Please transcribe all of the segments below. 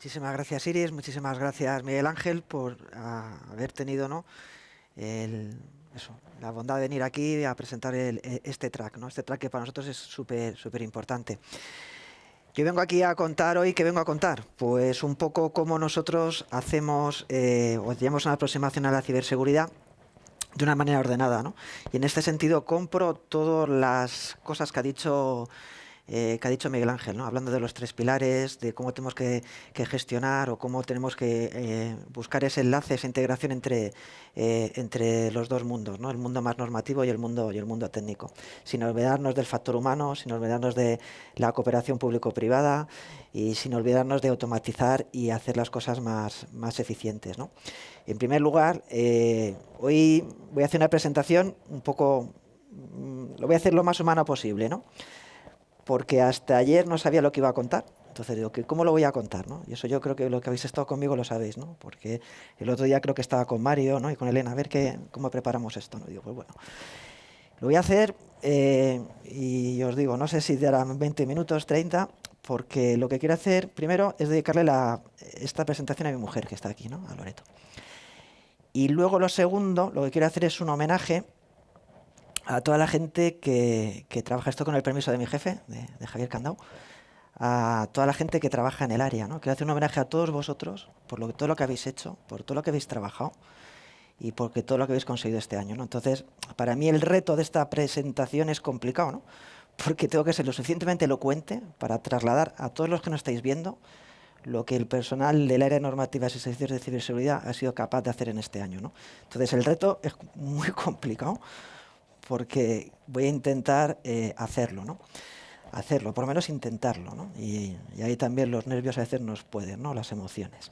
Muchísimas gracias, Iris. Muchísimas gracias, Miguel Ángel, por haber tenido, ¿no?, el- la bondad de venir aquí a presentar este track, ¿no? Este track que para nosotros es súper importante. Yo vengo aquí a contar hoy, ¿qué vengo a contar? Pues un poco cómo nosotros hacemos o llevamos una aproximación a la ciberseguridad de una manera ordenada, ¿no? Y en este sentido compro todas las cosas que ha dicho Miguel Ángel, ¿no? Hablando de los tres pilares, de cómo tenemos que gestionar o cómo tenemos que buscar ese enlace, esa integración entre los dos mundos, ¿no? El mundo más normativo y el mundo técnico. Sin olvidarnos del factor humano, sin olvidarnos de la cooperación público-privada y sin olvidarnos de automatizar y hacer las cosas más eficientes, ¿no? En primer lugar, hoy voy a hacer una presentación un poco, lo voy a hacer lo más humano posible, ¿no? Porque hasta ayer no sabía lo que iba a contar. Entonces digo, ¿cómo lo voy a contar, no? Y eso yo creo que lo que habéis estado conmigo lo sabéis, ¿no? Porque el otro día creo que estaba con Mario, ¿no?, y con Elena, a ver cómo preparamos esto, ¿no? Digo, pues bueno, lo voy a hacer y os digo, no sé si darán 20 minutos, 30, porque lo que quiero hacer primero es dedicarle esta presentación a mi mujer, que está aquí, ¿no?, a Loreto. Y luego lo segundo, lo que quiero hacer es un homenaje a toda la gente que trabaja, esto con el permiso de mi jefe, de Javier Candau, a toda la gente que trabaja en el área, ¿no? Quiero hacer un homenaje a todos vosotros por todo lo que habéis hecho, por todo lo que habéis trabajado y por todo lo que habéis conseguido este año, ¿no? Entonces, para mí el reto de esta presentación es complicado, ¿no? Porque tengo que ser lo suficientemente elocuente para trasladar a todos los que nos estáis viendo lo que el personal del área de normativas y servicios de ciberseguridad ha sido capaz de hacer en este año, ¿no? Entonces, el reto es muy complicado porque voy a intentar hacerlo, ¿no? Hacerlo, por lo menos intentarlo, ¿no? Y ahí también los nervios a veces nos pueden, ¿no?, las emociones.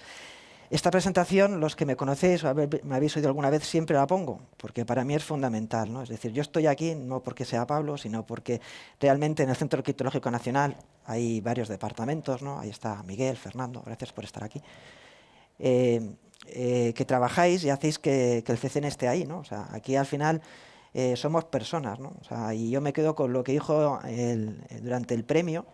Esta presentación, los que me conocéis o me habéis oído alguna vez, siempre la pongo, porque para mí es fundamental, ¿no? Es decir, yo estoy aquí no porque sea Pablo, sino porque realmente en el Centro Criptológico Nacional hay varios departamentos, ¿no? Ahí está Miguel, Fernando, gracias por estar aquí. Que trabajáis y hacéis que el CCN esté ahí, ¿no? O sea, aquí al final somos personas, ¿no? O sea, y yo me quedo con lo que dijo durante el premio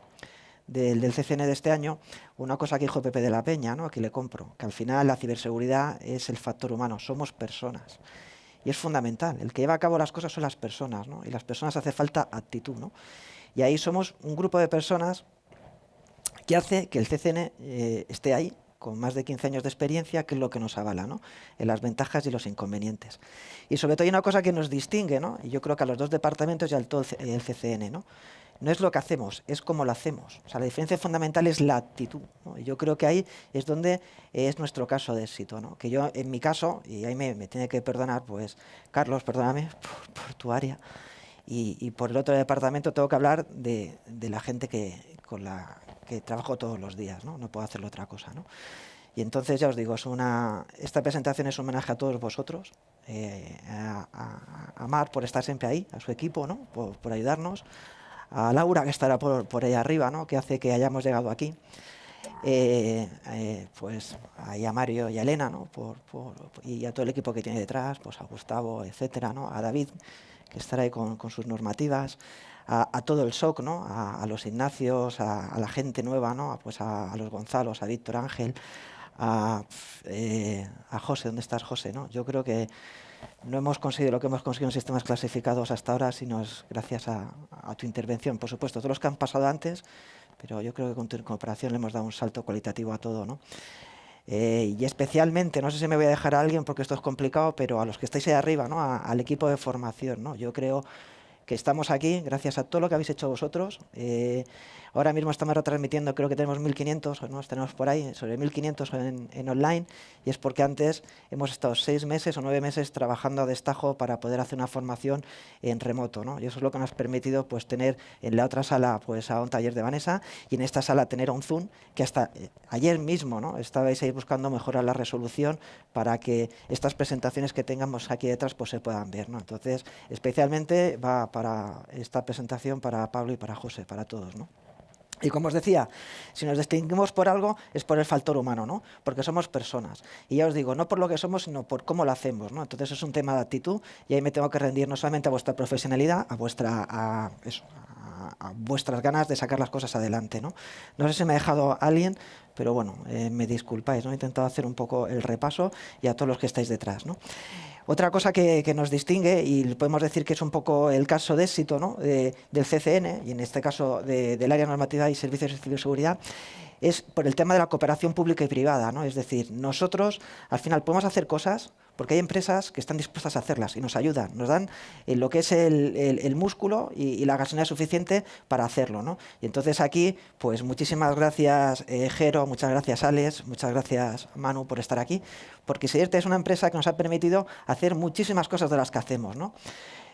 del CCN de este año, una cosa que dijo Pepe de la Peña, ¿no?, aquí le compro, que al final la ciberseguridad es el factor humano, somos personas. Y es fundamental, el que lleva a cabo las cosas son las personas, ¿no? Y las personas hace falta actitud, ¿no? Y ahí somos un grupo de personas que hace que el CCN esté ahí, con más de 15 años de experiencia, que es lo que nos avala, ¿no?, en las ventajas y los inconvenientes. Y sobre todo hay una cosa que nos distingue, ¿no?, y yo creo que a los dos departamentos y al todo el CCN, ¿no? No es lo que hacemos, es cómo lo hacemos. O sea, la diferencia fundamental es la actitud, ¿no? Y yo creo que ahí es donde es nuestro caso de éxito, ¿no? Que yo, en mi caso, y ahí me tiene que perdonar, pues, Carlos, perdóname por tu área, y por el otro departamento tengo que hablar de la gente con la que trabajo todos los días, ¿no? No puedo hacerlo otra cosa, ¿no? Y entonces ya os digo, esta presentación es un homenaje a todos vosotros, a Mar por estar siempre ahí, a su equipo, ¿no?, por ayudarnos, a Laura, que estará por ahí arriba, ¿no?, que hace que hayamos llegado aquí, pues ahí a Mario y a Elena, ¿no?, y a todo el equipo que tiene detrás, pues a Gustavo, etcétera, ¿no?, a David, que estará ahí con sus normativas, a todo el SOC, ¿no?, a los Ignacios, a la gente nueva, ¿no?, pues a los Gonzalos, a Víctor Ángel, a José. ¿Dónde estás, José? ¿No? Yo creo que no hemos conseguido lo que hemos conseguido en sistemas clasificados hasta ahora, sino es gracias a tu intervención. Por supuesto, todos los que han pasado antes, pero yo creo que con tu cooperación le hemos dado un salto cualitativo a todo, ¿no? Y especialmente, no sé si me voy a dejar a alguien porque esto es complicado, pero a los que estáis ahí arriba, ¿no?, al equipo de formación, ¿no? Yo creo que estamos aquí gracias a todo lo que habéis hecho vosotros. Ahora mismo estamos retransmitiendo, creo que tenemos 1.500, o no, tenemos por ahí, sobre 1.500 en online, y es porque antes hemos estado 6 meses o 9 meses trabajando a destajo para poder hacer una formación en remoto, ¿no? Y eso es lo que nos ha permitido, pues, tener en la otra sala, pues, a un taller de Vanessa, y en esta sala tener a un Zoom, que hasta ayer mismo, ¿no?, estabais ahí buscando mejorar la resolución para que estas presentaciones que tengamos aquí detrás, pues, se puedan ver, ¿no? Entonces, especialmente va para esta presentación para Pablo y para José, para todos, ¿no? Y como os decía, si nos distinguimos por algo es por el factor humano, ¿no?, porque somos personas. Y ya os digo, no por lo que somos, sino por cómo lo hacemos, ¿no? Entonces es un tema de actitud y ahí me tengo que rendir no solamente a vuestra profesionalidad, a vuestras ganas de sacar las cosas adelante, ¿no? No sé si me ha dejado alguien, pero bueno, me disculpáis, ¿no? He intentado hacer un poco el repaso y a todos los que estáis detrás, ¿no? Otra cosa que nos distingue, y podemos decir que es un poco el caso de éxito, ¿no? del CCN, y en este caso del área normativa y servicios de ciberseguridad, es por el tema de la cooperación pública y privada, ¿no? Es decir, nosotros al final podemos hacer cosas porque hay empresas que están dispuestas a hacerlas y nos ayudan, nos dan lo que es el músculo y la gasolina suficiente para hacerlo, ¿no? Y entonces aquí, pues muchísimas gracias Jero, muchas gracias Alex, muchas gracias Manu por estar aquí, porque Sierte es una empresa que nos ha permitido hacer muchísimas cosas de las que hacemos, ¿no?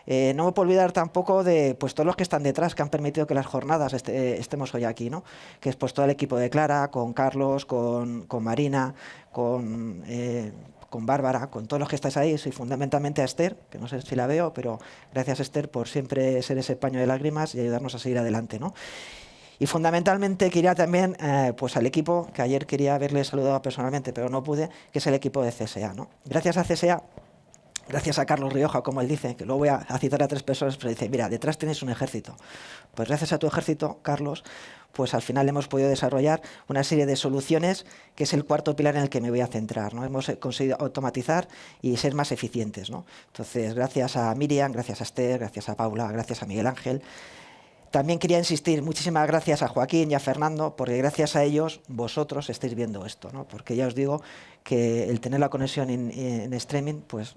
No me puedo olvidar tampoco de pues, todos los que están detrás, que han permitido que las jornadas estemos hoy aquí, ¿no? Que es pues todo el equipo de Clara, con Carlos, con Marina, con Bárbara, con todos los que estáis ahí, y fundamentalmente a Esther, que no sé si la veo, pero gracias Esther por siempre ser ese paño de lágrimas y ayudarnos a seguir adelante, ¿no? Y fundamentalmente quería también pues al equipo, que ayer quería haberle saludado personalmente, pero no pude, que es el equipo de CSA, ¿no? Gracias a CSA, gracias a Carlos Rioja, como él dice, que luego voy a citar a 3 personas, pero dice, mira, detrás tienes un ejército. Pues gracias a tu ejército, Carlos, pues al final hemos podido desarrollar una serie de soluciones, que es el cuarto pilar en el que me voy a centrar, ¿no? Hemos conseguido automatizar y ser más eficientes, ¿no? Entonces, gracias a Miriam, gracias a Esther, gracias a Paula, gracias a Miguel Ángel. También quería insistir, muchísimas gracias a Joaquín y a Fernando, porque gracias a ellos vosotros estáis viendo esto, ¿no? Porque ya os digo que el tener la conexión en streaming, pues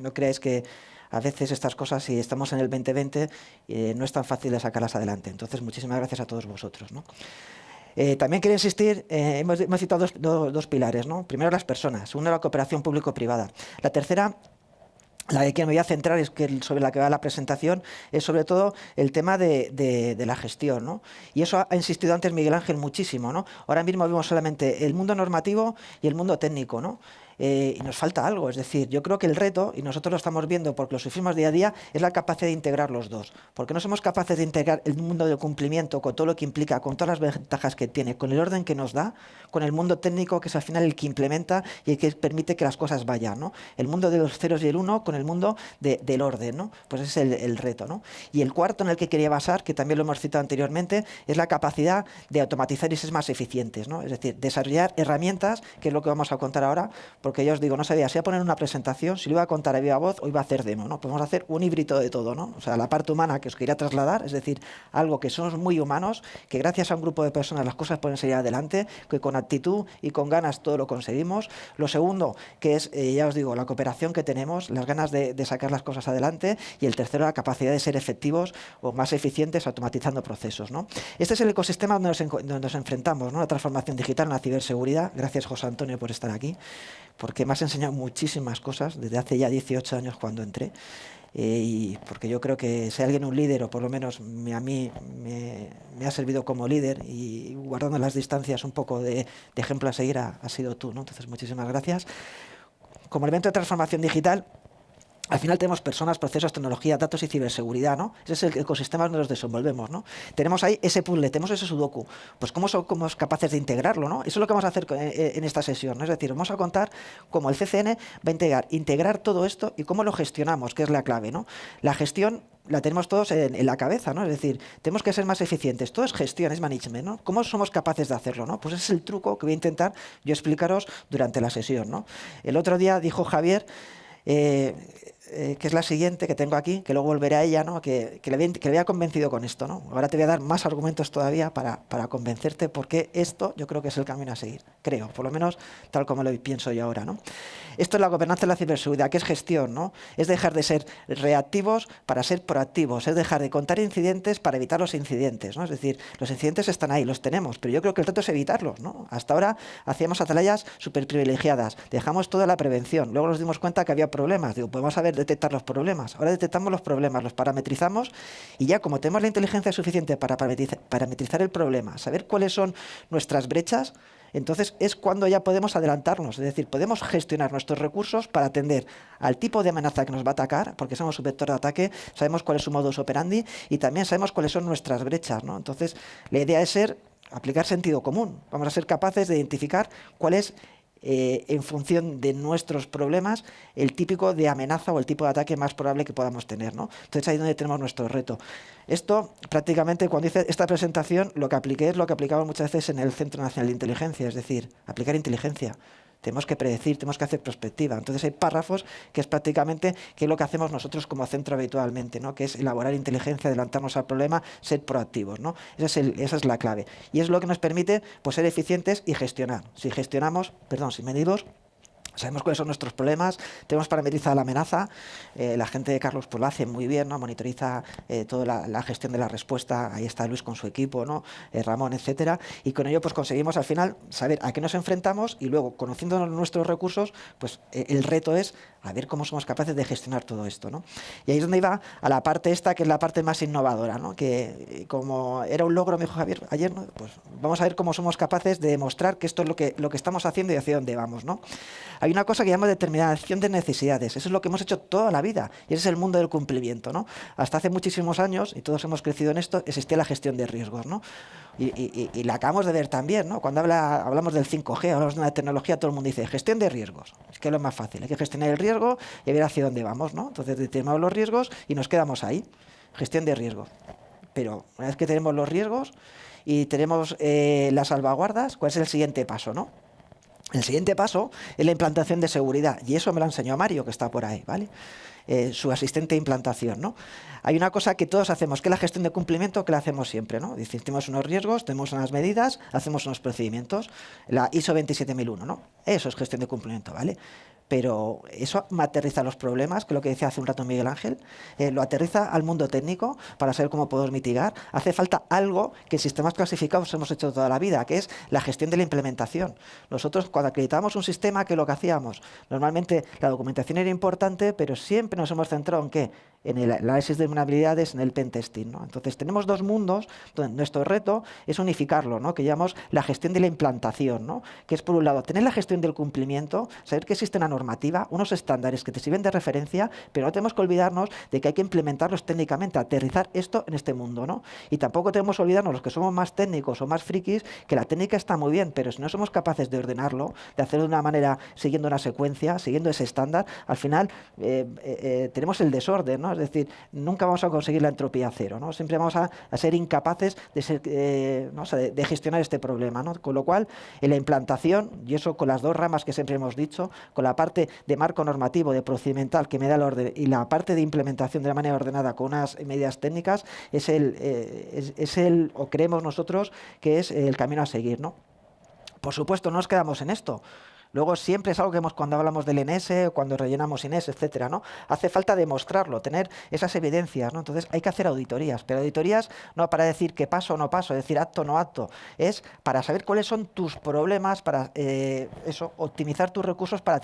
no creáis que a veces estas cosas, si estamos en el 2020, no es tan fácil de sacarlas adelante. Entonces, muchísimas gracias a todos vosotros, ¿no? También quería insistir, hemos citado dos pilares, ¿no? Primero, las personas. Segundo, la cooperación público-privada. La tercera, la que me voy a centrar, es que sobre la que va la presentación, es sobre todo el tema de la gestión, ¿no? Y eso ha insistido antes Miguel Ángel muchísimo, ¿no? Ahora mismo vemos solamente el mundo normativo y el mundo técnico, ¿no? Y nos falta algo, es decir, yo creo que el reto, y nosotros lo estamos viendo porque lo sufrimos día a día, es la capacidad de integrar los dos, porque no somos capaces de integrar el mundo del cumplimiento con todo lo que implica, con todas las ventajas que tiene, con el orden que nos da, con el mundo técnico, que es al final el que implementa y el que permite que las cosas vayan, ¿no? El mundo de los ceros y el uno con el mundo del orden, ¿no? Pues ese es el reto, ¿no? Y el cuarto en el que quería basar, que también lo hemos citado anteriormente, es la capacidad de automatizar y ser más eficientes, ¿no? Es decir, desarrollar herramientas, que es lo que vamos a contar ahora, porque ya os digo, no sabía si iba a poner una presentación, si lo iba a contar a viva voz o iba a hacer demo, ¿no? Podemos hacer un híbrido de todo, ¿no? O sea, la parte humana que os quería trasladar, es decir, algo que somos muy humanos, que gracias a un grupo de personas las cosas pueden salir adelante, que con actitud y con ganas todo lo conseguimos. Lo segundo, que es, ya os digo, la cooperación que tenemos, las ganas de sacar las cosas adelante. Y el tercero, la capacidad de ser efectivos o más eficientes automatizando procesos, ¿no? Este es el ecosistema donde nos enfrentamos, ¿no? La transformación digital, la ciberseguridad. Gracias, José Antonio, por estar aquí, porque me has enseñado muchísimas cosas desde hace ya 18 años cuando entré, y porque yo creo que si alguien un líder, o por lo menos a mí me ha servido como líder, y guardando las distancias un poco de ejemplo a seguir, ha sido tú, ¿no? Entonces, muchísimas gracias. Como elemento de transformación digital, al final tenemos personas, procesos, tecnología, datos y ciberseguridad, ¿no? Ese es el ecosistema donde nos desenvolvemos, ¿no? Tenemos ahí ese puzzle, tenemos ese sudoku. Pues ¿cómo somos capaces de integrarlo, ¿no? Eso es lo que vamos a hacer en esta sesión, ¿no? Es decir, vamos a contar cómo el CCN va a integrar todo esto y cómo lo gestionamos, que es la clave, ¿no? La gestión la tenemos todos en la cabeza, ¿no? Es decir, tenemos que ser más eficientes. Todo es gestión, es management, ¿no? ¿Cómo somos capaces de hacerlo, ¿no? Pues ese es el truco que voy a intentar yo explicaros durante la sesión, ¿no? El otro día dijo Javier, que es la siguiente que tengo aquí, que luego volveré a ella, ¿no? que le había convencido con esto, ¿no? Ahora te voy a dar más argumentos todavía para convencerte, porque esto yo creo que es el camino a seguir, creo, por lo menos tal como lo pienso yo ahora, ¿no? Esto es la gobernanza de la ciberseguridad, que es gestión, ¿no? Es dejar de ser reactivos para ser proactivos, es dejar de contar incidentes para evitar los incidentes, ¿no? Es decir, los incidentes están ahí, los tenemos, pero yo creo que el reto es evitarlos, ¿no? Hasta ahora hacíamos atalayas súper privilegiadas, dejamos toda la prevención, luego nos dimos cuenta que había problemas, digo, podemos saber detectar los problemas, ahora detectamos los problemas, los parametrizamos, y ya como tenemos la inteligencia suficiente para parametrizar el problema, saber cuáles son nuestras brechas, entonces es cuando ya podemos adelantarnos, es decir, podemos gestionar nuestros recursos para atender al tipo de amenaza que nos va a atacar, porque somos un vector de ataque, sabemos cuál es su modus operandi y también sabemos cuáles son nuestras brechas, ¿no? Entonces, la idea es aplicar sentido común. Vamos a ser capaces de identificar cuál es en función de nuestros problemas, el típico de amenaza o el tipo de ataque más probable que podamos tener, ¿no? Entonces ahí es donde tenemos nuestro reto. Esto, prácticamente, cuando hice esta presentación, lo que apliqué es lo que aplicamos muchas veces en el Centro Nacional de Inteligencia, es decir, aplicar inteligencia. Tenemos que predecir, tenemos que hacer prospectiva. Entonces hay párrafos que es prácticamente que es lo que hacemos nosotros como centro habitualmente, ¿no? Que es elaborar inteligencia, adelantarnos al problema, ser proactivos, ¿no? Esa es la clave. Y es lo que nos permite pues, ser eficientes y gestionar. Si medimos, sabemos cuáles son nuestros problemas, tenemos parametrizada la amenaza, la gente de Carlos pues lo hace muy bien, ¿no? Monitoriza toda la gestión de la respuesta, ahí está Luis con su equipo, ¿no? Ramón, etcétera, y con ello pues conseguimos al final saber a qué nos enfrentamos y luego, conociendo nuestros recursos, pues el reto es a ver cómo somos capaces de gestionar todo esto, ¿no? Y ahí es donde iba a la parte esta, que es la parte más innovadora, ¿no? Que como era un logro, me dijo Javier ayer, ¿no? Pues vamos a ver cómo somos capaces de demostrar que esto es lo que estamos haciendo y hacia dónde vamos, ¿no? Hay una cosa que llamamos determinación de necesidades. Eso es lo que hemos hecho toda la vida. Y ese es el mundo del cumplimiento, ¿no? Hasta hace muchísimos años, y todos hemos crecido en esto, existía la gestión de riesgos, ¿no? Y la acabamos de ver también, ¿no? Cuando hablamos del 5G, hablamos de una tecnología, todo el mundo dice gestión de riesgos. Es que es lo más fácil. Hay que gestionar el riesgo y ver hacia dónde vamos, ¿no? Entonces determinamos los riesgos y nos quedamos ahí. Gestión de riesgos. Pero una vez que tenemos los riesgos y tenemos las salvaguardas, ¿cuál es el siguiente paso, no? El siguiente paso es la implantación de seguridad, y eso me lo enseñó Mario, que está por ahí, ¿vale? Su asistente de implantación, ¿no? Hay una cosa que todos hacemos, que es la gestión de cumplimiento, que la hacemos siempre, ¿no? Tenemos unos riesgos, tenemos unas medidas, hacemos unos procedimientos, la ISO 27001, ¿no? Eso es gestión de cumplimiento, ¿vale? Pero eso aterriza los problemas, que es lo que decía hace un rato Miguel Ángel, lo aterriza al mundo técnico para saber cómo podemos mitigar. Hace falta algo que en sistemas clasificados hemos hecho toda la vida, que es la gestión de la implementación. Nosotros, cuando acreditábamos un sistema, ¿qué es lo que hacíamos? Normalmente la documentación era importante, pero siempre nos hemos centrado en ¿qué? En el análisis de vulnerabilidades, en el pentesting, ¿no? Entonces tenemos dos mundos donde nuestro reto es unificarlo, ¿no? Que llamamos la gestión de la implantación, ¿no? Que es por un lado tener la gestión del cumplimiento, saber que existe una normativa, unos estándares que te sirven de referencia, pero no tenemos que olvidarnos de que hay que implementarlos técnicamente, aterrizar esto en este mundo, ¿no? Y tampoco tenemos que olvidarnos, los que somos más técnicos o más frikis, que la técnica está muy bien, pero si no somos capaces de ordenarlo, de hacerlo de una manera siguiendo una secuencia, siguiendo ese estándar, al final tenemos el desorden, ¿no? Es decir, nunca vamos a conseguir la entropía cero, ¿no? Siempre vamos a ser incapaces de gestionar este problema, ¿no? Con lo cual, en la implantación, y eso con las dos ramas que siempre hemos dicho, con la parte de marco normativo, de procedimental, que me da el orden, y la parte de implementación de la manera ordenada con unas medidas técnicas, o creemos nosotros que es el camino a seguir, ¿no? Por supuesto, no nos quedamos en esto. Luego siempre es algo que vemos cuando hablamos del INS, cuando rellenamos INS, etcétera, ¿no? Hace falta demostrarlo, tener esas evidencias, ¿no? Entonces hay que hacer auditorías, pero auditorías no para decir que paso o no paso, es decir, acto o no acto, es para saber cuáles son tus problemas, para optimizar tus recursos para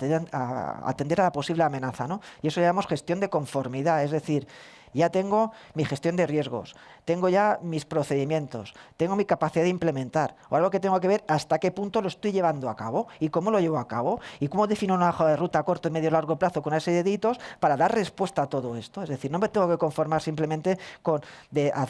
atender a la posible amenaza, ¿no? Y eso llamamos gestión de conformidad, es decir, ya tengo mi gestión de riesgos, tengo ya mis procedimientos, tengo mi capacidad de implementar. Ahora lo que tengo que ver hasta qué punto lo estoy llevando a cabo y cómo lo llevo a cabo y cómo defino una hoja de ruta a corto, medio y largo plazo con una serie de hitos para dar respuesta a todo esto. Es decir, no me tengo que conformar simplemente con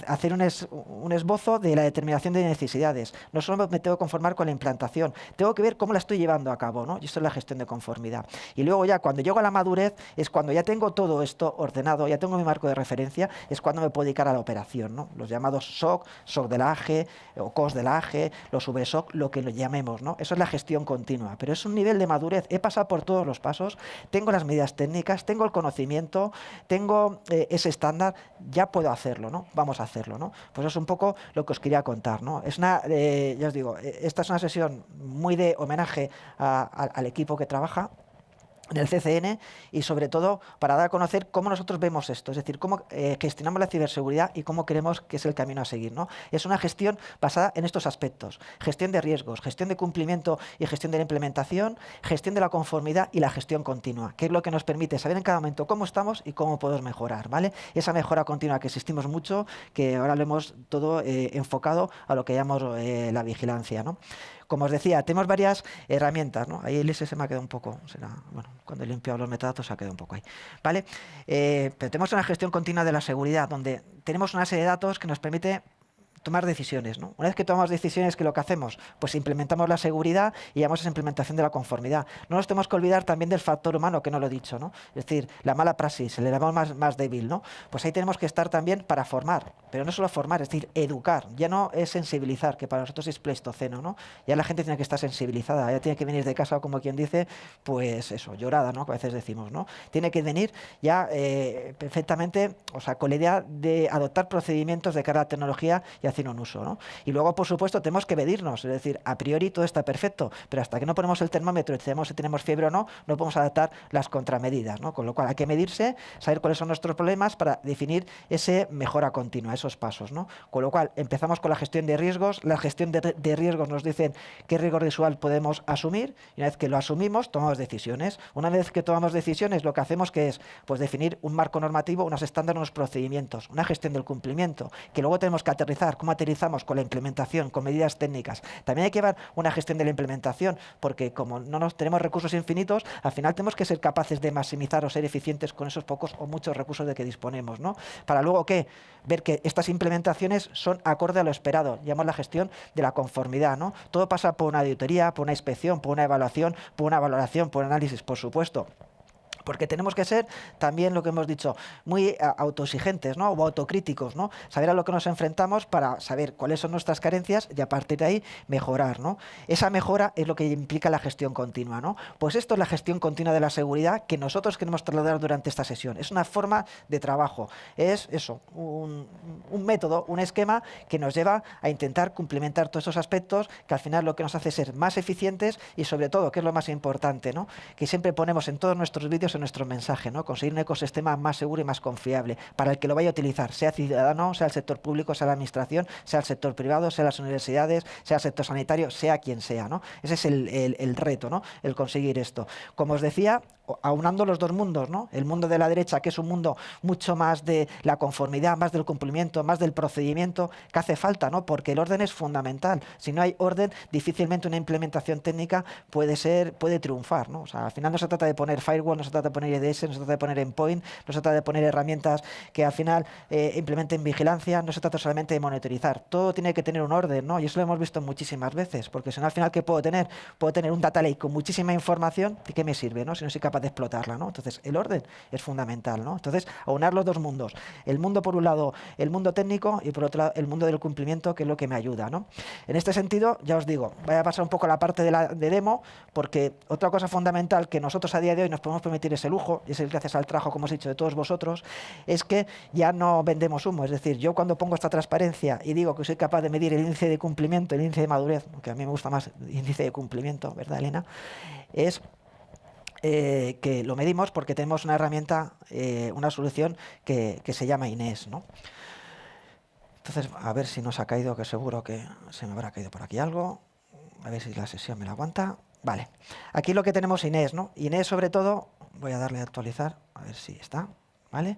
hacer un esbozo de la determinación de necesidades. No solo me tengo que conformar con la implantación, tengo que ver cómo la estoy llevando a cabo, ¿no? Y esto es la gestión de conformidad. Y luego ya cuando llego a la madurez es cuando ya tengo todo esto ordenado, ya tengo mi marco de referencia, es cuando me puedo dedicar a la operación, ¿no? Los llamados SOC, SOC de la AGE o COS de la AGE, los VSOC, lo que lo llamemos, ¿no? Eso es la gestión continua, pero es un nivel de madurez. He pasado por todos los pasos, tengo las medidas técnicas, tengo el conocimiento, tengo ese estándar, ya puedo hacerlo, ¿no? Vamos a hacerlo, ¿no? Pues eso es un poco lo que os quería contar, ¿no? Es una, ya os digo, esta es una sesión muy de homenaje al equipo que trabaja en el CCN y sobre todo para dar a conocer cómo nosotros vemos esto, es decir, cómo gestionamos la ciberseguridad y cómo creemos que es el camino a seguir, ¿no? Es una gestión basada en estos aspectos: gestión de riesgos, gestión de cumplimiento y gestión de la implementación, gestión de la conformidad y la gestión continua, que es lo que nos permite saber en cada momento cómo estamos y cómo podemos mejorar, ¿vale? Esa mejora continua que insistimos mucho, que ahora lo hemos todo enfocado a lo que llamamos la vigilancia, ¿no? Como os decía, tenemos varias herramientas, ¿no? Ahí el ISS me ha quedado un poco, bueno, cuando he limpiado los metadatos se ha quedado un poco ahí, ¿vale? Pero tenemos una gestión continua de la seguridad, donde tenemos una serie de datos que nos permite tomar decisiones, ¿no? Una vez que tomamos decisiones, ¿qué es lo que hacemos? Pues implementamos la seguridad y llevamos esa implementación de la conformidad. No nos tenemos que olvidar también del factor humano, que no lo he dicho, ¿no? Es decir, la mala praxis, el llamamos más débil, ¿no? Pues ahí tenemos que estar también para formar, pero no solo formar, es decir, educar. Ya no es sensibilizar, que para nosotros es pleistoceno, ¿no? Ya la gente tiene que estar sensibilizada, ya tiene que venir de casa, como quien dice, pues eso, llorada, ¿no? Que a veces decimos, ¿no? Tiene que venir ya perfectamente, o sea, con la idea de adoptar procedimientos de cara a la tecnología y hacer un uso, ¿no? Y luego, por supuesto, tenemos que medirnos, es decir, a priori todo está perfecto, pero hasta que no ponemos el termómetro y sabemos si tenemos fiebre o no, no podemos adaptar las contramedidas, ¿no? Con lo cual hay que medirse, saber cuáles son nuestros problemas para definir ese mejora continua, esos pasos, ¿no? Con lo cual empezamos con la gestión de riesgos. La gestión de riesgos nos dicen qué riesgo visual podemos asumir, y una vez que lo asumimos, tomamos decisiones. Una vez que tomamos decisiones, lo que hacemos que es pues definir un marco normativo, unos estándares, unos procedimientos, una gestión del cumplimiento, que luego tenemos que aterrizar. ¿Cómo aterrizamos? Con la implementación, con medidas técnicas. También hay que llevar una gestión de la implementación, porque como no nos tenemos recursos infinitos, al final tenemos que ser capaces de maximizar o ser eficientes con esos pocos o muchos recursos de que disponemos, ¿no? Para luego, ¿qué? Ver que estas implementaciones son acorde a lo esperado. Llamamos la gestión de la conformidad, ¿no? Todo pasa por una auditoría, por una inspección, por una evaluación, por una valoración, por un análisis, por supuesto. Porque tenemos que ser también, lo que hemos dicho, muy autoexigentes, ¿no? O autocríticos, ¿no? Saber a lo que nos enfrentamos para saber cuáles son nuestras carencias y a partir de ahí mejorar, ¿no? Esa mejora es lo que implica la gestión continua, ¿no? Pues esto es la gestión continua de la seguridad que nosotros queremos trasladar durante esta sesión. Es una forma de trabajo, es eso, un método, un esquema que nos lleva a intentar complementar todos esos aspectos que al final lo que nos hace ser más eficientes y sobre todo, que es lo más importante, ¿no? Que siempre ponemos en todos nuestros vídeos en nuestro mensaje, ¿no? Conseguir un ecosistema más seguro y más confiable para el que lo vaya a utilizar, sea ciudadano, sea el sector público, sea la administración, sea el sector privado, sea las universidades, sea el sector sanitario, sea quien sea, ¿no? Ese es el reto, ¿no? El conseguir esto. Como os decía, aunando los dos mundos, ¿no? El mundo de la derecha, que es un mundo mucho más de la conformidad, más del cumplimiento, más del procedimiento que hace falta, ¿no? Porque el orden es fundamental. Si no hay orden, difícilmente una implementación técnica puede triunfar, ¿no? O sea, al final no se trata de poner firewall, no se trata de poner EDS, no se trata de poner endpoint, no se trata de poner herramientas que al final implementen vigilancia, no se trata solamente de monitorizar. Todo tiene que tener un orden, ¿no? Y eso lo hemos visto muchísimas veces, porque si no, al final, ¿qué puedo tener? Puedo tener un data lake con muchísima información, ¿de qué me sirve, no? Si no soy capaz de explotarla, ¿no? Entonces, el orden es fundamental, ¿no? Entonces, aunar los dos mundos. El mundo, por un lado, el mundo técnico y por otro lado, el mundo del cumplimiento, que es lo que me ayuda, ¿no? En este sentido, ya os digo, voy a pasar un poco a la parte de demo, porque otra cosa fundamental que nosotros a día de hoy nos podemos permitir ese lujo, y es el gracias al trabajo, como os he dicho, de todos vosotros, es que ya no vendemos humo. Es decir, yo cuando pongo esta transparencia y digo que soy capaz de medir el índice de cumplimiento, el índice de madurez, que a mí me gusta más el índice de cumplimiento, ¿verdad, Elena? Es que lo medimos porque tenemos una herramienta, una solución que se llama Inés, ¿no? Entonces, a ver si nos ha caído, que seguro que se me habrá caído por aquí algo. A ver si la sesión me la aguanta. Vale. Aquí lo que tenemos Inés, ¿no? Inés, sobre todo, voy a darle a actualizar, a ver si está, ¿vale?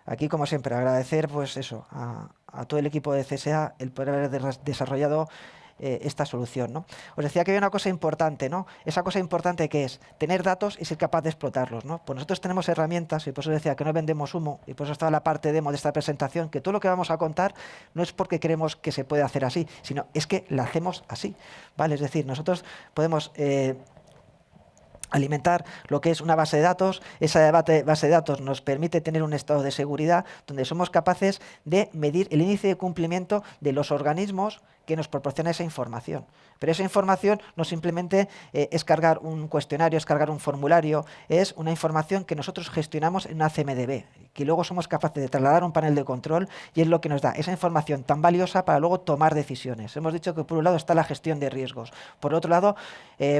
Aquí, como siempre, agradecer, pues eso, a todo el equipo de CSA el poder haber desarrollado esta solución, ¿no? Os decía que hay una cosa importante, ¿no? Esa cosa importante que es tener datos y ser capaz de explotarlos, ¿no? Pues nosotros tenemos herramientas y por eso decía que no vendemos humo y por eso estaba la parte demo de esta presentación, que todo lo que vamos a contar no es porque creemos que se puede hacer así, sino es que la hacemos así, ¿vale? Es decir, nosotros podemos alimentar lo que es una base de datos. Esa base de datos nos permite tener un estado de seguridad donde somos capaces de medir el índice de cumplimiento de los organismos que nos proporciona esa información. Pero esa información no simplemente es cargar un cuestionario, es cargar un formulario, es una información que nosotros gestionamos en una CMDB, que luego somos capaces de trasladar a un panel de control y es lo que nos da esa información tan valiosa para luego tomar decisiones. Hemos dicho que por un lado está la gestión de riesgos, por otro lado,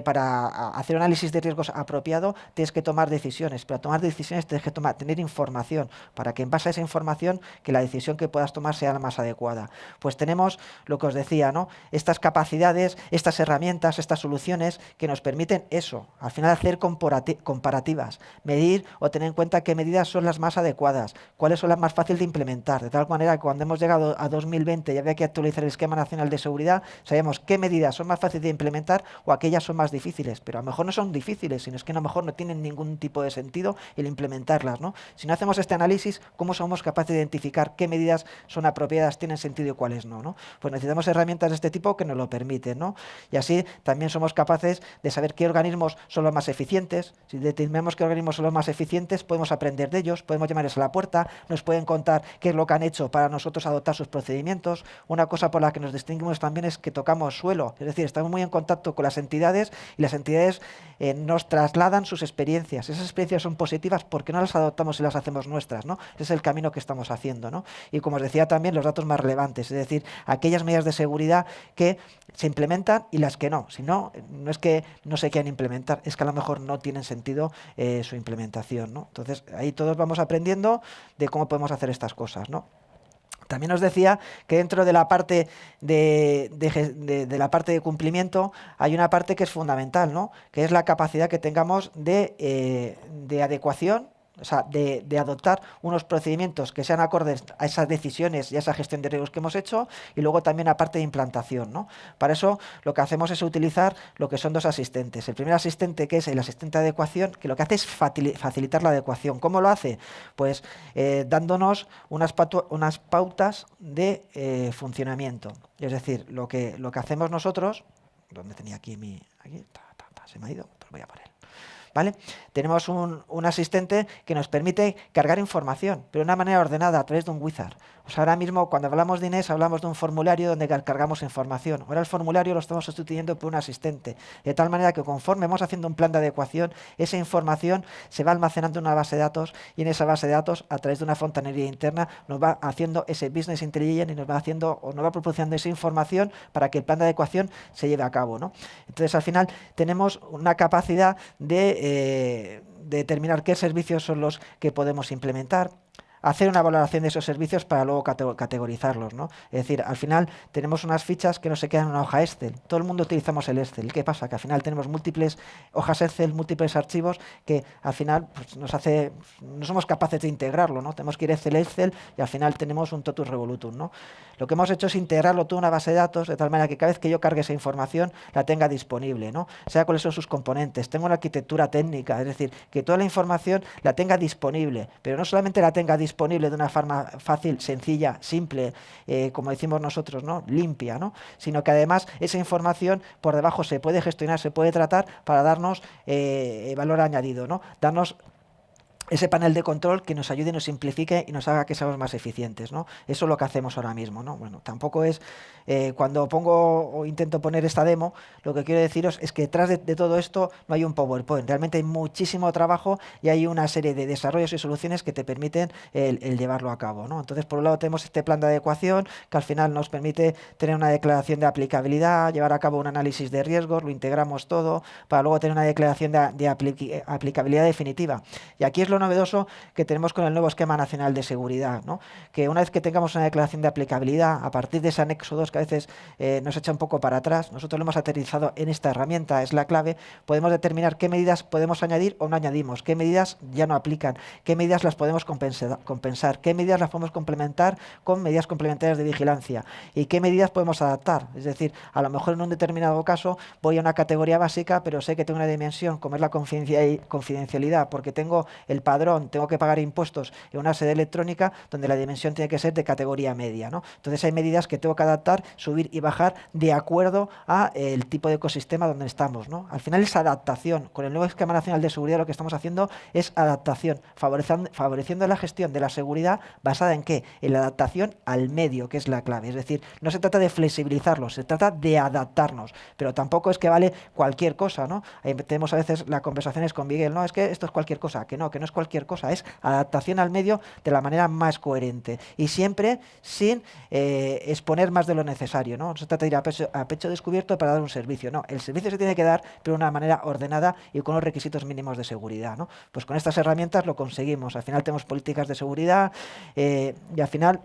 para hacer un análisis de riesgos apropiado tienes que tomar decisiones, pero tomar decisiones tienes que tener información para que en base a esa información que la decisión que puedas tomar sea la más adecuada. Pues tenemos lo que os decía, día, ¿no? Estas capacidades, estas herramientas, estas soluciones que nos permiten eso, al final hacer comparativas, medir o tener en cuenta qué medidas son las más adecuadas, cuáles son las más fáciles de implementar, de tal manera que cuando hemos llegado a 2020 y había que actualizar el Esquema Nacional de Seguridad, sabemos qué medidas son más fáciles de implementar o aquellas son más difíciles, pero a lo mejor no son difíciles, sino es que a lo mejor no tienen ningún tipo de sentido el implementarlas, ¿no? Si no hacemos este análisis, ¿cómo somos capaces de identificar qué medidas son apropiadas, tienen sentido y cuáles no, ¿no? Pues necesitamos herramientas de este tipo que nos lo permiten, ¿no? Y así también somos capaces de saber qué organismos son los más eficientes. Si determinamos qué organismos son los más eficientes, podemos aprender de ellos, podemos llamarles a la puerta, nos pueden contar qué es lo que han hecho para nosotros adoptar sus procedimientos. Una cosa por la que nos distinguimos también es que tocamos suelo, es decir, estamos muy en contacto con las entidades y las entidades nos trasladan sus experiencias. Esas experiencias son positivas porque no las adoptamos y las hacemos nuestras, ¿no? Ese es el camino que estamos haciendo, ¿no? Y como os decía también, los datos más relevantes, es decir, aquellas medidas de seguridad que se implementan y las que no. Si no, no es que no se quieran implementar, es que a lo mejor no tienen sentido su implementación, ¿no? Entonces, ahí todos vamos aprendiendo de cómo podemos hacer estas cosas, ¿no? También os decía que dentro de la parte de la parte de cumplimiento hay una parte que es fundamental, ¿no? Que es la capacidad que tengamos de adecuación, o sea, de adoptar unos procedimientos que sean acordes a esas decisiones y a esa gestión de riesgos que hemos hecho, y luego también la parte de implantación, ¿no? Para eso lo que hacemos es utilizar lo que son dos asistentes. El primer asistente, que es el asistente de adecuación, que lo que hace es facilitar la adecuación. ¿Cómo lo hace? Pues dándonos unas pautas de funcionamiento. Es decir, lo que hacemos nosotros, ¿dónde tenía aquí mi...? Aquí, se me ha ido, pues voy a por él. ¿Vale? Tenemos un asistente que nos permite cargar información, pero de una manera ordenada a través de un wizard. O sea, ahora mismo cuando hablamos de Inés hablamos de un formulario donde cargamos información. Ahora el formulario lo estamos sustituyendo por un asistente, de tal manera que conforme vamos haciendo un plan de adecuación, esa información se va almacenando en una base de datos, y en esa base de datos, a través de una fontanería interna, nos va haciendo ese business intelligence y nos va proporcionando esa información para que el plan de adecuación se lleve a cabo, ¿no? Entonces, al final, tenemos una capacidad de determinar qué servicios son los que podemos implementar, hacer una valoración de esos servicios para luego categorizarlos, ¿no? Es decir, al final tenemos unas fichas que no se quedan en una hoja Excel. Todo el mundo utilizamos el Excel. ¿Qué pasa? Que al final tenemos múltiples hojas Excel, múltiples archivos que al final pues, no somos capaces de integrarlo, ¿no? Tenemos que ir Excel y al final tenemos un totus revolutum, ¿no? Lo que hemos hecho es integrarlo todo en una base de datos de tal manera que cada vez que yo cargue esa información la tenga disponible, ¿no? Sea cuáles son sus componentes. Tengo una arquitectura técnica, es decir, que toda la información la tenga disponible, pero no solamente la tenga disponible de una forma fácil, sencilla, simple, como decimos nosotros, ¿no? Limpia, ¿no? Sino que además esa información por debajo se puede gestionar, se puede tratar para darnos valor añadido, ¿no? Darnos ese panel de control que nos ayude, nos simplifique y nos haga que seamos más eficientes, ¿no? Eso es lo que hacemos ahora mismo, ¿no? Bueno, tampoco es cuando pongo o intento poner esta demo, lo que quiero deciros es que detrás de todo esto no hay un PowerPoint, realmente hay muchísimo trabajo y hay una serie de desarrollos y soluciones que te permiten el llevarlo a cabo, ¿no? Entonces, por un lado tenemos este plan de adecuación que al final nos permite tener una declaración de aplicabilidad, llevar a cabo un análisis de riesgos, lo integramos todo para luego tener una declaración de aplicabilidad definitiva. Y aquí es lo novedoso que tenemos con el nuevo Esquema Nacional de Seguridad, ¿no? Que una vez que tengamos una declaración de aplicabilidad, a partir de ese anexo 2 que a veces nos echa un poco para atrás, nosotros lo hemos aterrizado en esta herramienta, es la clave, podemos determinar qué medidas podemos añadir o no añadimos, qué medidas ya no aplican, qué medidas las podemos compensar, qué medidas las podemos complementar con medidas complementarias de vigilancia y qué medidas podemos adaptar. Es decir, a lo mejor en un determinado caso voy a una categoría básica, pero sé que tengo una dimensión como es la confidencialidad, porque tengo el padrón, tengo que pagar impuestos en una sede electrónica donde la dimensión tiene que ser de categoría media, ¿no? Entonces hay medidas que tengo que adaptar, subir y bajar de acuerdo a el tipo de ecosistema donde estamos, ¿no? Al final es adaptación. Con el nuevo Esquema Nacional de Seguridad lo que estamos haciendo es adaptación, favoreciendo la gestión de la seguridad basada en ¿qué? En la adaptación al medio, que es la clave. Es decir, no se trata de flexibilizarlo, se trata de adaptarnos, pero tampoco es que vale cualquier cosa, ¿no? Ahí tenemos a veces las conversaciones con Miguel, no, es que esto es cualquier cosa, que no es cualquier cosa, es adaptación al medio de la manera más coherente y siempre sin exponer más de lo necesario, ¿no? No se trata de ir a pecho descubierto para dar un servicio, no, el servicio se tiene que dar pero de una manera ordenada y con los requisitos mínimos de seguridad, ¿no? Pues con estas herramientas lo conseguimos, al final tenemos políticas de seguridad y al final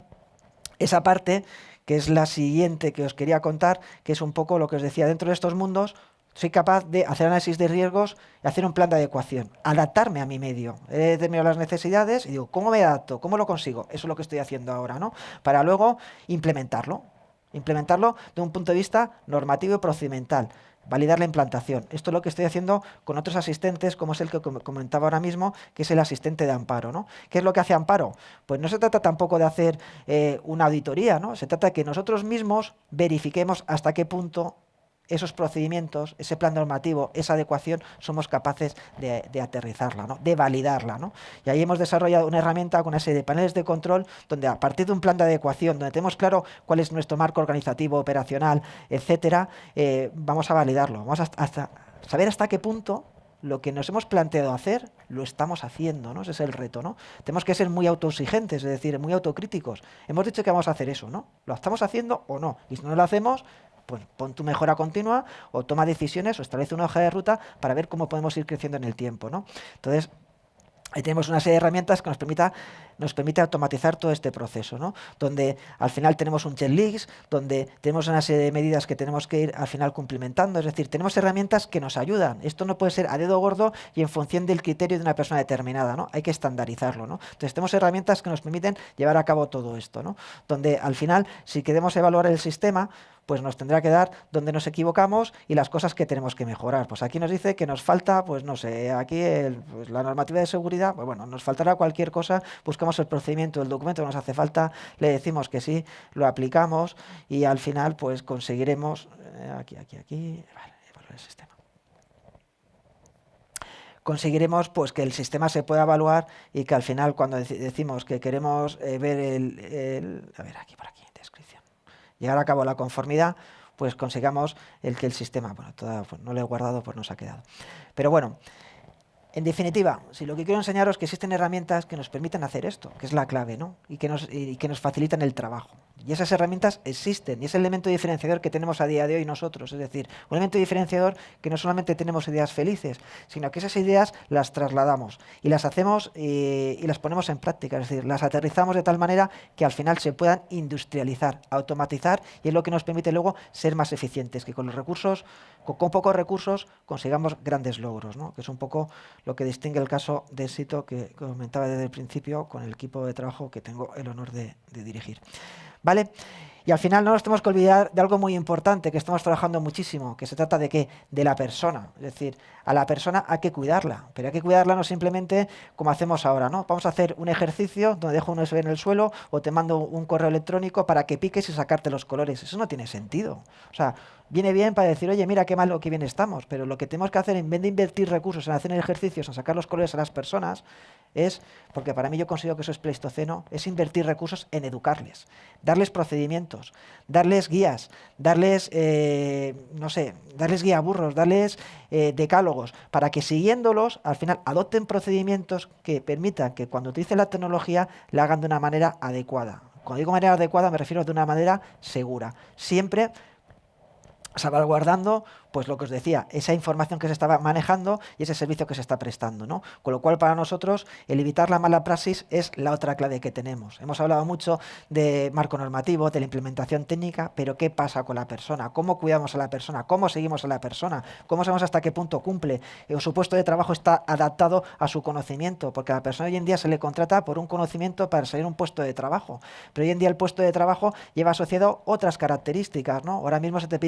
esa parte que es la siguiente que os quería contar, que es un poco lo que os decía. Dentro de estos mundos soy capaz de hacer análisis de riesgos y hacer un plan de adecuación, adaptarme a mi medio. He determinado las necesidades y digo, ¿cómo me adapto? ¿Cómo lo consigo? Eso es lo que estoy haciendo ahora, ¿no? Para luego implementarlo de un punto de vista normativo y procedimental, validar la implantación. Esto es lo que estoy haciendo con otros asistentes, como es el que comentaba ahora mismo, que es el asistente de Amparo, ¿no? ¿Qué es lo que hace Amparo? Pues no se trata tampoco de hacer una auditoría, ¿no? Se trata de que nosotros mismos verifiquemos hasta qué punto esos procedimientos, ese plan normativo, esa adecuación, somos capaces de aterrizarla, ¿no? De validarla, ¿no? Y ahí hemos desarrollado una herramienta con una serie de paneles de control donde a partir de un plan de adecuación, donde tenemos claro cuál es nuestro marco organizativo, operacional, etcétera, vamos a validarlo. Vamos hasta saber hasta qué punto lo que nos hemos planteado hacer, lo estamos haciendo, ¿no? Ese es el reto, ¿no? Tenemos que ser muy autoexigentes, es decir, muy autocríticos. Hemos dicho que vamos a hacer eso, ¿no? ¿Lo estamos haciendo o no? Y si no lo hacemos, pues pon tu mejora continua o toma decisiones o establece una hoja de ruta para ver cómo podemos ir creciendo en el tiempo, ¿no? Entonces, ahí tenemos una serie de herramientas que nos permite automatizar todo este proceso, ¿no? Donde al final tenemos un checklist, donde tenemos una serie de medidas que tenemos que ir al final cumplimentando, es decir, tenemos herramientas que nos ayudan. Esto no puede ser a dedo gordo y en función del criterio de una persona determinada, ¿no? Hay que estandarizarlo, ¿no? Entonces tenemos herramientas que nos permiten llevar a cabo todo esto, ¿no? Donde al final, si queremos evaluar el sistema, pues nos tendrá que dar dónde nos equivocamos y las cosas que tenemos que mejorar. Pues aquí nos dice que nos falta, pues no sé, aquí pues la normativa de seguridad, pues bueno, nos faltará cualquier cosa, buscamos el procedimiento, el documento que nos hace falta, le decimos que sí, lo aplicamos y al final pues conseguiremos, vale, evaluar el sistema. Conseguiremos pues que el sistema se pueda evaluar y que al final cuando decimos que queremos ver a ver, aquí por aquí, descripción, llegar a cabo la conformidad, pues consigamos que el sistema, bueno, pues no lo he guardado, pues no se ha quedado. Pero bueno, en definitiva, si lo que quiero enseñaros es que existen herramientas que nos permiten hacer esto, que es la clave, ¿no? Y que nos facilitan el trabajo. Y esas herramientas existen, y es el elemento diferenciador que tenemos a día de hoy nosotros. Es decir, un elemento diferenciador que no solamente tenemos ideas felices, sino que esas ideas las trasladamos y las hacemos y las ponemos en práctica. Es decir, las aterrizamos de tal manera que al final se puedan industrializar, automatizar, y es lo que nos permite luego ser más eficientes, que con los recursos, con pocos recursos, consigamos grandes logros, ¿no? Que es un poco lo que distingue el caso de éxito que comentaba desde el principio con el equipo de trabajo que tengo el honor de dirigir. ¿Vale? Y al final no nos tenemos que olvidar de algo muy importante que estamos trabajando muchísimo, que se trata de ¿qué? De la persona. Es decir, a la persona hay que cuidarla, pero hay que cuidarla no simplemente como hacemos ahora, ¿no? Vamos a hacer un ejercicio donde dejo un USB en el suelo o te mando un correo electrónico para que piques y sacarte los colores. Eso no tiene sentido. O sea, viene bien para decir, oye, mira qué mal o qué bien estamos, pero lo que tenemos que hacer en vez de invertir recursos en hacer ejercicios, en sacar los colores a las personas, es, porque para mí yo considero que eso es pleistoceno, es invertir recursos en educarles, darles procedimientos, darles guías, darles, no sé, darles guiaburros, darles decálogos, para que siguiéndolos, al final adopten procedimientos que permitan que cuando utilicen la tecnología la hagan de una manera adecuada. Cuando digo manera adecuada me refiero de una manera segura. Siempre salvaguardando, pues lo que os decía, esa información que se estaba manejando y ese servicio que se está prestando, ¿no? Con lo cual, para nosotros, el evitar la mala praxis es la otra clave que tenemos. Hemos hablado mucho de marco normativo, de la implementación técnica, pero ¿qué pasa con la persona? ¿Cómo cuidamos a la persona? ¿Cómo seguimos a la persona? ¿Cómo sabemos hasta qué punto cumple? Su puesto de trabajo está adaptado a su conocimiento, porque a la persona hoy en día se le contrata por un conocimiento para salir a un puesto de trabajo, pero hoy en día el puesto de trabajo lleva asociado otras características, ¿no? Ahora mismo se te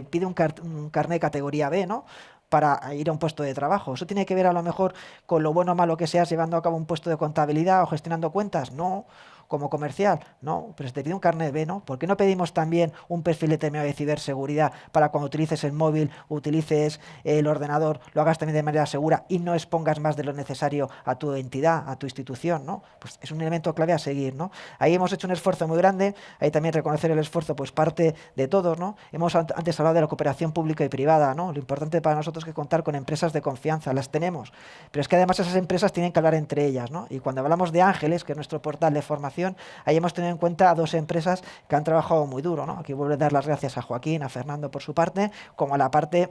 pide un carnet categoría B, ¿no? Para ir a un puesto de trabajo. ¿Eso tiene que ver a lo mejor con lo bueno o malo que seas llevando a cabo un puesto de contabilidad o gestionando cuentas? No. Como comercial, no, pero se te pide un carnet B, ¿no? ¿Por qué no pedimos también un perfil determinado de ciberseguridad para cuando utilices el móvil, utilices el ordenador, lo hagas también de manera segura y no expongas más de lo necesario a tu entidad, a tu institución, ¿no? Pues es un elemento clave a seguir, ¿no? Ahí hemos hecho un esfuerzo muy grande, ahí también reconocer el esfuerzo, pues parte de todos, ¿no? Hemos antes hablado de la cooperación pública y privada, ¿no? Lo importante para nosotros es que contar con empresas de confianza, las tenemos, pero es que además esas empresas tienen que hablar entre ellas, ¿no? Y cuando hablamos de Ángeles, que es nuestro portal de formación, ahí hemos tenido en cuenta a dos empresas que han trabajado muy duro, ¿no? Aquí vuelvo a dar las gracias a Joaquín, a Fernando por su parte, como a la parte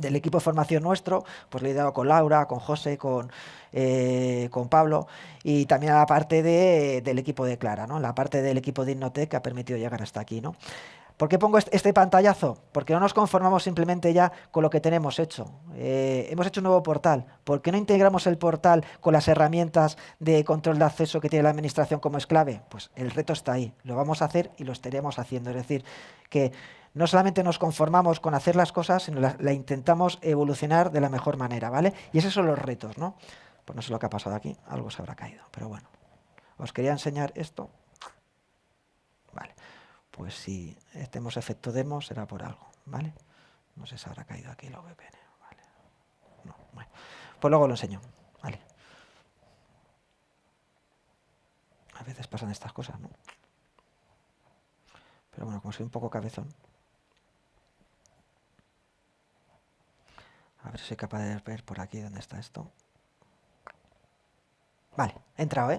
del equipo de formación nuestro, pues liderado con Laura, con José, con Pablo, y también a la parte del equipo de Clara, ¿no? La parte del equipo de Innotec que ha permitido llegar hasta aquí, ¿no? ¿Por qué pongo este pantallazo? Porque no nos conformamos simplemente ya con lo que tenemos hecho. Hemos hecho un nuevo portal. ¿Por qué no integramos el portal con las herramientas de control de acceso que tiene la administración como es clave? Pues el reto está ahí. Lo vamos a hacer y lo estaremos haciendo. Es decir, que no solamente nos conformamos con hacer las cosas, sino la intentamos evolucionar de la mejor manera, ¿vale? Y esos son los retos, ¿no? Pues no sé lo que ha pasado aquí. Algo se habrá caído, pero bueno. Os quería enseñar esto. Vale. Pues si tenemos efecto demo será por algo, ¿vale? No sé si habrá caído aquí la VPN, ¿vale? No, bueno. Pues luego lo enseño, ¿vale? A veces pasan estas cosas, ¿no? Pero bueno, como soy un poco cabezón. A ver si soy capaz de ver por aquí dónde está esto. Vale, he entrado,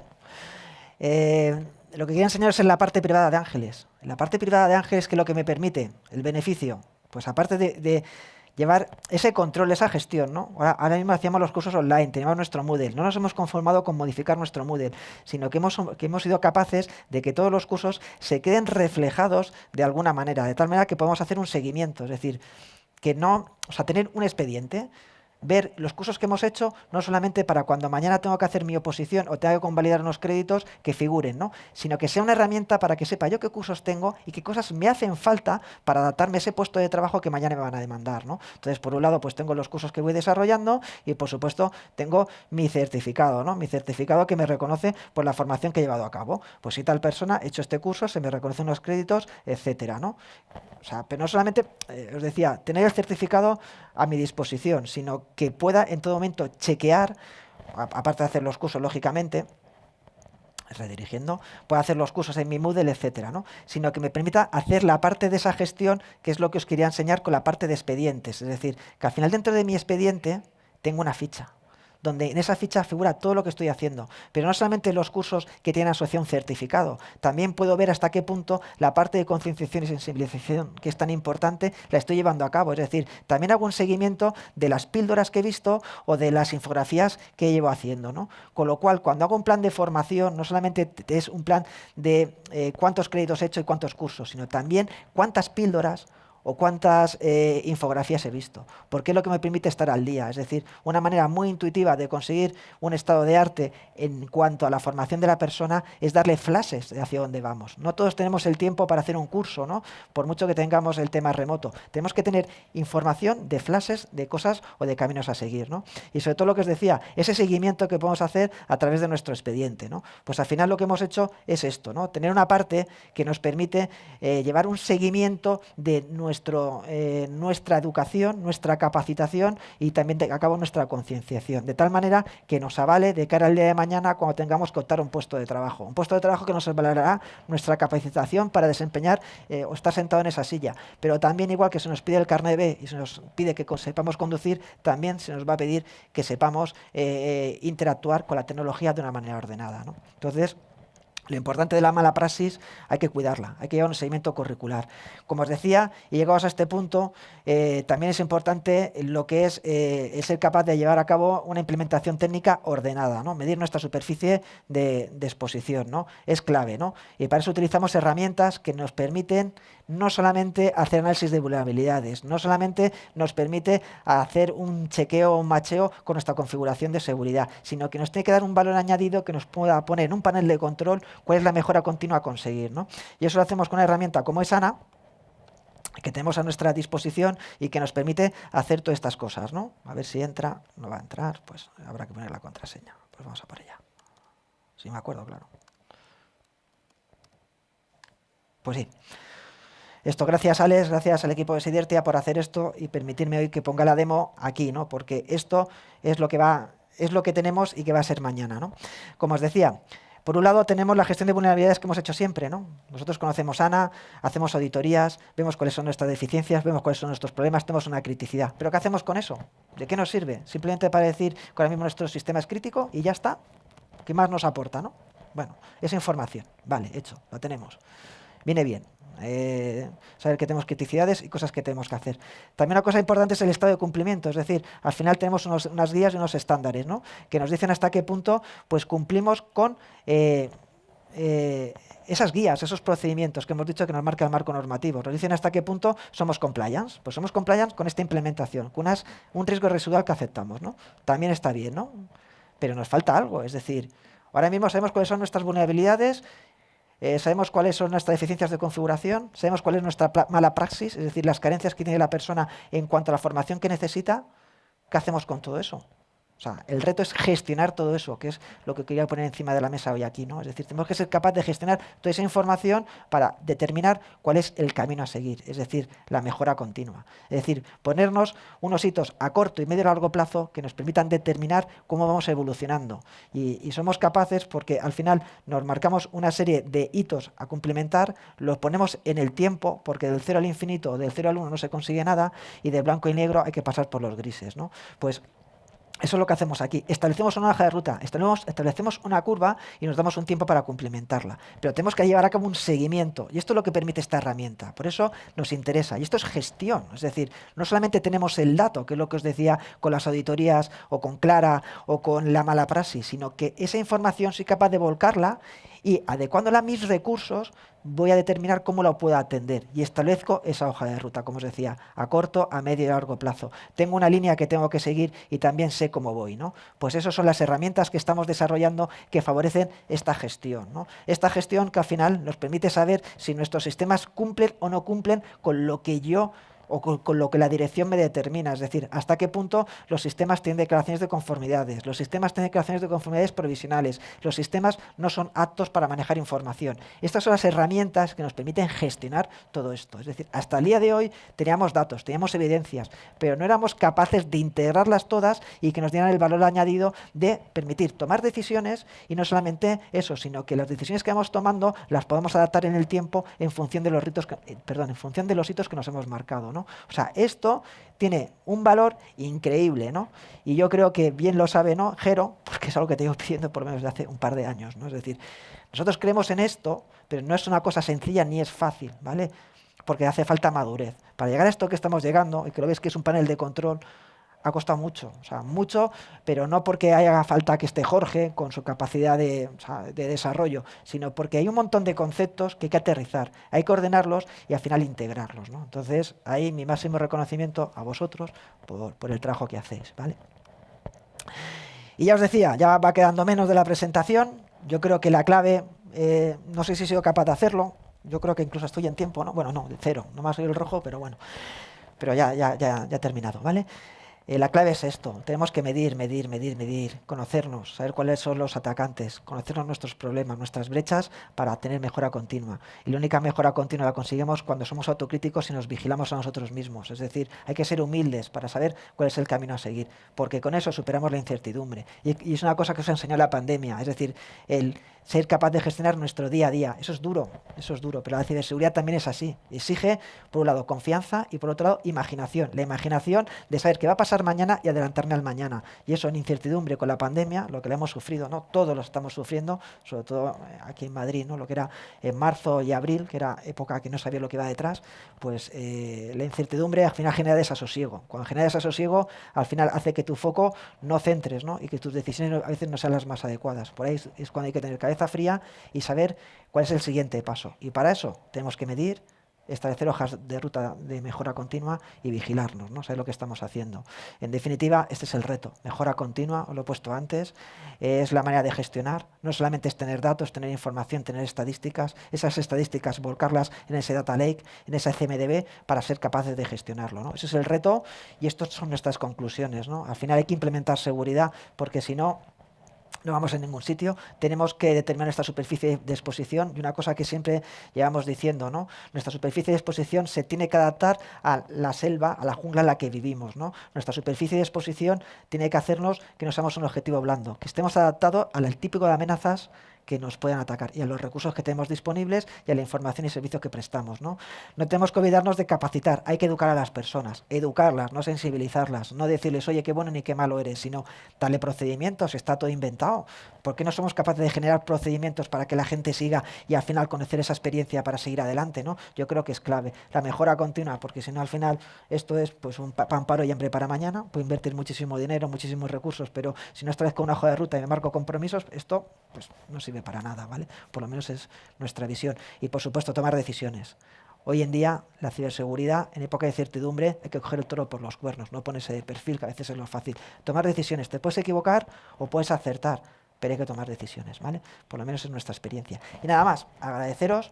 ¿eh? Lo que quería enseñaros es la parte privada de Ángeles. En la parte privada de Ángeles, ¿qué es lo que me permite? El beneficio. Pues aparte de llevar ese control, esa gestión, ¿no? Ahora mismo hacíamos los cursos online, teníamos nuestro Moodle. No nos hemos conformado con modificar nuestro Moodle, sino que hemos sido capaces de que todos los cursos se queden reflejados de alguna manera, de tal manera que podemos hacer un seguimiento. Es decir, que no, o sea, tener un expediente, ver los cursos que hemos hecho, no solamente para cuando mañana tengo que hacer mi oposición o tengo que convalidar unos créditos que figuren, ¿no? Sino que sea una herramienta para que sepa yo qué cursos tengo y qué cosas me hacen falta para adaptarme a ese puesto de trabajo que mañana me van a demandar, ¿no? Entonces, por un lado, pues tengo los cursos que voy desarrollando y, por supuesto, tengo mi certificado, ¿no? Mi certificado que me reconoce por la formación que he llevado a cabo. Pues si tal persona ha hecho este curso, se me reconocen unos créditos, etcétera, ¿no? O sea, pero no solamente, os decía, tener el certificado a mi disposición, sino que pueda en todo momento chequear, aparte de hacer los cursos, lógicamente, redirigiendo, pueda hacer los cursos en mi Moodle, etcétera, ¿no? Sino que me permita hacer la parte de esa gestión, que es lo que os quería enseñar con la parte de expedientes. Es decir, que al final dentro de mi expediente tengo una ficha, donde en esa ficha figura todo lo que estoy haciendo, pero no solamente los cursos que tienen asociación certificado, también puedo ver hasta qué punto la parte de concienciación y sensibilización, que es tan importante, la estoy llevando a cabo. Es decir, también hago un seguimiento de las píldoras que he visto o de las infografías que llevo haciendo, ¿no? Con lo cual, cuando hago un plan de formación, no solamente es un plan de cuántos créditos he hecho y cuántos cursos, sino también cuántas píldoras o cuántas infografías he visto, porque es lo que me permite estar al día. Es decir, una manera muy intuitiva de conseguir un estado de arte en cuanto a la formación de la persona es darle flashes de hacia dónde vamos. No todos tenemos el tiempo para hacer un curso, ¿no? Por mucho que tengamos el tema remoto. Tenemos que tener información de flashes, de cosas o de caminos a seguir, ¿no? Y sobre todo lo que os decía, ese seguimiento que podemos hacer a través de nuestro expediente, ¿no? Pues al final lo que hemos hecho es esto, ¿no? Tener una parte que nos permite llevar un seguimiento de nuestra educación, nuestra capacitación y también a cabo nuestra concienciación, de tal manera que nos avale de cara al día de mañana cuando tengamos que optar a un puesto de trabajo que nos avalará nuestra capacitación para desempeñar o estar sentado en esa silla, pero también igual que se nos pide el carnet B y se nos pide que sepamos conducir, también se nos va a pedir que sepamos interactuar con la tecnología de una manera ordenada, ¿no? Entonces, lo importante de la mala praxis hay que cuidarla, hay que llevar un seguimiento curricular. Como os decía, y llegados a este punto, también es importante lo que es ser capaz de llevar a cabo una implementación técnica ordenada, ¿no? Medir nuestra superficie de exposición, ¿no? Es clave, ¿no? Y para eso utilizamos herramientas que nos permiten no solamente hacer análisis de vulnerabilidades, no solamente nos permite hacer un chequeo o un macheo con nuestra configuración de seguridad, sino que nos tiene que dar un valor añadido que nos pueda poner en un panel de control cuál es la mejora continua a conseguir, ¿no? Y eso lo hacemos con una herramienta como es ANA, que tenemos a nuestra disposición y que nos permite hacer todas estas cosas, ¿no? A ver si entra, no va a entrar, pues habrá que poner la contraseña. Pues vamos a por ella. Si me acuerdo, claro. Pues sí. Esto, gracias Alex, gracias al equipo de Sidertia por hacer esto y permitirme hoy que ponga la demo aquí, ¿no? Porque esto es lo que tenemos y que va a ser mañana, ¿no? Como os decía, por un lado tenemos la gestión de vulnerabilidades que hemos hecho siempre, ¿no? Nosotros conocemos ANA, hacemos auditorías, vemos cuáles son nuestras deficiencias, vemos cuáles son nuestros problemas, tenemos una criticidad. ¿Pero qué hacemos con eso? ¿De qué nos sirve? Simplemente para decir que ahora mismo nuestro sistema es crítico y ya está. ¿Qué más nos aporta, no? Bueno, esa información, vale, hecho, la tenemos. Viene bien. saber que tenemos criticidades y cosas que tenemos que hacer. También una cosa importante es el estado de cumplimiento, es decir, al final tenemos unas guías y unos estándares, ¿no?, que nos dicen hasta qué punto pues cumplimos con esas guías, esos procedimientos que hemos dicho que nos marca el marco normativo. Nos dicen hasta qué punto somos compliance. Pues somos compliance con esta implementación, con un riesgo residual que aceptamos, ¿no? También está bien, ¿no? Pero nos falta algo, es decir, ahora mismo sabemos cuáles son nuestras vulnerabilidades, sabemos cuáles son nuestras deficiencias de configuración, sabemos cuál es nuestra mala praxis, es decir, las carencias que tiene la persona en cuanto a la formación que necesita. ¿Qué hacemos con todo eso? O sea, el reto es gestionar todo eso, que es lo que quería poner encima de la mesa hoy aquí, ¿no? Es decir, tenemos que ser capaces de gestionar toda esa información para determinar cuál es el camino a seguir, es decir, la mejora continua. Es decir, ponernos unos hitos a corto y medio y largo plazo que nos permitan determinar cómo vamos evolucionando. Y somos capaces porque al final nos marcamos una serie de hitos a cumplimentar, los ponemos en el tiempo, porque del 0 al infinito o del 0 al 1 no se consigue nada, y de blanco y negro hay que pasar por los grises, ¿no? Pues eso es lo que hacemos aquí. Establecemos una hoja de ruta, establecemos una curva y nos damos un tiempo para cumplimentarla. Pero tenemos que llevar a cabo un seguimiento y esto es lo que permite esta herramienta. Por eso nos interesa. Y esto es gestión. Es decir, no solamente tenemos el dato, que es lo que os decía con las auditorías o con Clara o con la mala praxis, sino que esa información soy capaz de volcarla y adecuándola a mis recursos voy a determinar cómo la puedo atender y establezco esa hoja de ruta, como os decía, a corto, a medio y largo plazo. Tengo una línea que tengo que seguir y también sé cómo voy, ¿no? Pues esas son las herramientas que estamos desarrollando que favorecen esta gestión, ¿no? Esta gestión que al final nos permite saber si nuestros sistemas cumplen o no cumplen con lo que yo o con lo que la dirección me determina, es decir, hasta qué punto los sistemas tienen declaraciones de conformidades, los sistemas tienen declaraciones de conformidades provisionales, los sistemas no son aptos para manejar información. Estas son las herramientas que nos permiten gestionar todo esto. Es decir, hasta el día de hoy teníamos datos, teníamos evidencias, pero no éramos capaces de integrarlas todas y que nos dieran el valor añadido de permitir tomar decisiones y no solamente eso, sino que las decisiones que vamos tomando las podemos adaptar en el tiempo en función de los en función de los hitos que nos hemos marcado, ¿no? O sea, esto tiene un valor increíble, ¿no? Y yo creo que bien lo sabe, ¿no?, Jero, porque es algo que te llevo pidiendo por lo menos desde hace un par de años, ¿no? Es decir, nosotros creemos en esto, pero no es una cosa sencilla ni es fácil, ¿vale? Porque hace falta madurez. Para llegar a esto que estamos llegando, y que lo ves que es un panel de control, ha costado mucho, o sea, mucho, pero no porque haga falta que esté Jorge con su capacidad de desarrollo, sino porque hay un montón de conceptos que hay que aterrizar, hay que ordenarlos y al final integrarlos, ¿no? Entonces, ahí mi máximo reconocimiento a vosotros por el trabajo que hacéis, ¿vale? Y ya os decía, ya va quedando menos de la presentación. Yo creo que la clave, no sé si he sido capaz de hacerlo, yo creo que incluso estoy en tiempo, ¿no? Bueno, no, de 0, no me ha salido el rojo, pero bueno, pero ya he terminado, ¿vale? La clave es esto, tenemos que medir, conocernos, saber cuáles son los atacantes, conocernos nuestros problemas, nuestras brechas para tener mejora continua. Y la única mejora continua la conseguimos cuando somos autocríticos y nos vigilamos a nosotros mismos. Es decir, hay que ser humildes para saber cuál es el camino a seguir, porque con eso superamos la incertidumbre. Y es una cosa que os enseñó la pandemia, es decir, el ser capaz de gestionar nuestro día a día. Eso es duro, pero la ciberseguridad también es así. Exige, por un lado, confianza y por otro lado, imaginación. La imaginación de saber qué va a pasar mañana y adelantarme al mañana. Y eso en incertidumbre con la pandemia, lo que le hemos sufrido, ¿no? Todos lo estamos sufriendo, sobre todo aquí en Madrid, ¿no? Lo que era en marzo y abril, que era época que no sabía lo que iba detrás, pues la incertidumbre al final genera desasosiego. Cuando genera desasosiego, al final hace que tu foco no centres, ¿no? Y que tus decisiones a veces no sean las más adecuadas. Por ahí es cuando hay que tener cabeza fría y saber cuál es el siguiente paso. Y para eso tenemos que medir, establecer hojas de ruta de mejora continua y vigilarnos, ¿no? Saber lo que estamos haciendo. En definitiva, este es el reto. Mejora continua, os lo he puesto antes, es la manera de gestionar. No solamente es tener datos, tener información, tener estadísticas, esas estadísticas volcarlas en ese data lake, en esa CMDB, para ser capaces de gestionarlo, ¿no? Ese es el reto y estas son nuestras conclusiones, ¿no? Al final hay que implementar seguridad porque si no vamos a ningún sitio, tenemos que determinar nuestra superficie de exposición y una cosa que siempre llevamos diciendo, ¿no? Nuestra superficie de exposición se tiene que adaptar a la selva, a la jungla en la que vivimos, ¿no? Nuestra superficie de exposición tiene que hacernos que no seamos un objetivo blando, que estemos adaptados al típico de amenazas que nos puedan atacar, y a los recursos que tenemos disponibles y a la información y servicios que prestamos, ¿no? No tenemos que olvidarnos de capacitar, hay que educar a las personas, educarlas, no sensibilizarlas, no decirles, oye, qué bueno ni qué malo eres, sino darle procedimientos, está todo inventado. ¿Por qué no somos capaces de generar procedimientos para que la gente siga y al final conocer esa experiencia para seguir adelante, ¿no? Yo creo que es clave. La mejora continua, porque si no al final esto es pues un pan, paro y hambre para mañana, puedo invertir muchísimo dinero, muchísimos recursos, pero si no establezco una hoja de ruta y me marco compromisos, esto pues no sirve para nada, ¿vale? Por lo menos es nuestra visión. Y por supuesto tomar decisiones. Hoy en día, la ciberseguridad, en época de incertidumbre, hay que coger el toro por los cuernos, no ponerse de perfil, que a veces es lo fácil. Tomar decisiones, te puedes equivocar o puedes acertar, pero hay que tomar decisiones, ¿vale? Por lo menos es nuestra experiencia. Y nada más, agradeceros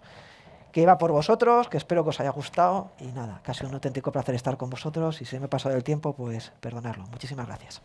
que iba por vosotros, que espero que os haya gustado, y nada, casi un auténtico placer estar con vosotros, y si me he pasado el tiempo, pues perdonadlo. Muchísimas gracias.